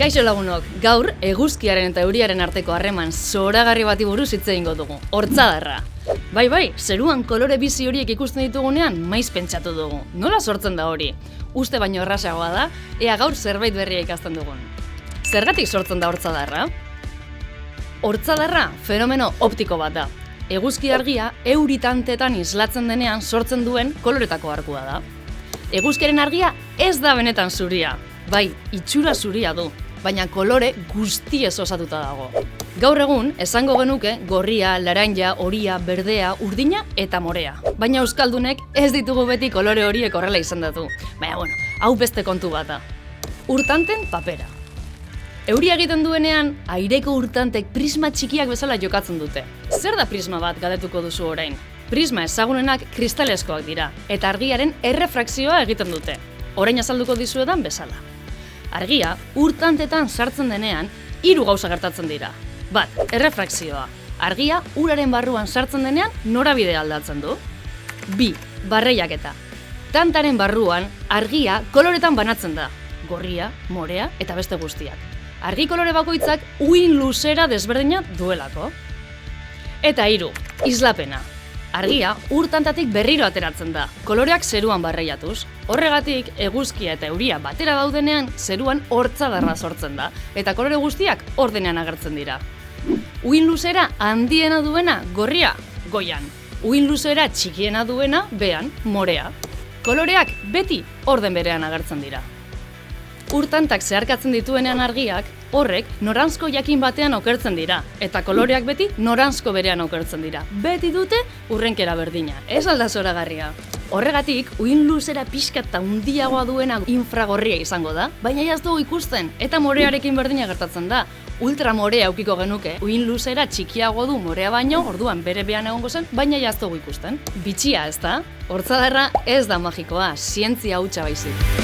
Kaixo lagunok, gaur eguzkiaren eta euriaren arteko harreman zoragarri bati buruz hitz egingo dugu. Hortzadarra. Bai, zeruan kolore bizi horiek ikusten ditugunean maiz pentsatu dugu. Nola sortzen da hori? Uste baino errazagoa da, ea gaur zerbait berria ikasten dugun. Zergatik sortzen da hortzadarra? Hortzadarra fenomeno optiko bat da. Eguzki argia euritantetan islatzen denean sortzen duen koloretako arkua da. Eguzkiaren argia ez da benetan zuria. Bai, itxura zuria du, baina kolore guztiez osatuta dago. Gaur egun, esango genuke gorria, laranja, horia, berdea, urdina eta morea. Baina euskaldunek ez ditugu beti kolore horiek horrela izendatu. Baina hau beste kontu bat da. Urtanten papera. Euria egiten duenean, aireko urtantek prisma txikiak bezala jokatzen dute. Zer da prisma bat galdetuko duzu orain? Prisma ezagunenak kristalezkoak dira, eta argiaren errefrakzioa egiten dute. Orain azalduko dizuedan bezala. Argia, urtantetan sartzen denean, 3 gauza gertatzen dira. Bat, errefrakzioa. Argia, uraren barruan sartzen denean, norabidea aldatzen du. 2, barreiaketa. Tantaren barruan, argia koloretan banatzen da. Gorria, morea eta beste guztiak. Argi kolore bakoitzak uhin luzera desberdina duelako. Eta 3, islapena. Argia urtantatik berriro ateratzen da, koloreak zeruan barreiatuz. Horregatik, eguzkia eta euria batera daudenean, zeruan hortzadarra sortzen da, eta kolore guztiak ordenean agertzen dira. Uhin luzera handiena duena, gorria, goian. Uhin luzera txikiena duena, behan, morea. Koloreak beti orden berean agertzen dira. Urtantak zeharkatzen dituenean argiak, horrek noranzko jakin batean okertzen dira, eta koloreak beti noranzko berean okertzen dira. Beti dute urrenkera berdina, ez alda zoragarria. Horregatik, uhin luzera pixka eta handiagoa duena infragorria izango da, baina ez dugu ikusten, eta morearekin berdina gertatzen da. Ultramorea aukiko genuke, uhin luzera txikiago du morea baino, orduan bere behan egongo zen, baina ez dugu ikusten. Bitxia, ez da? Hortzadarra ez da magikoa, zientzia hutsa baizik.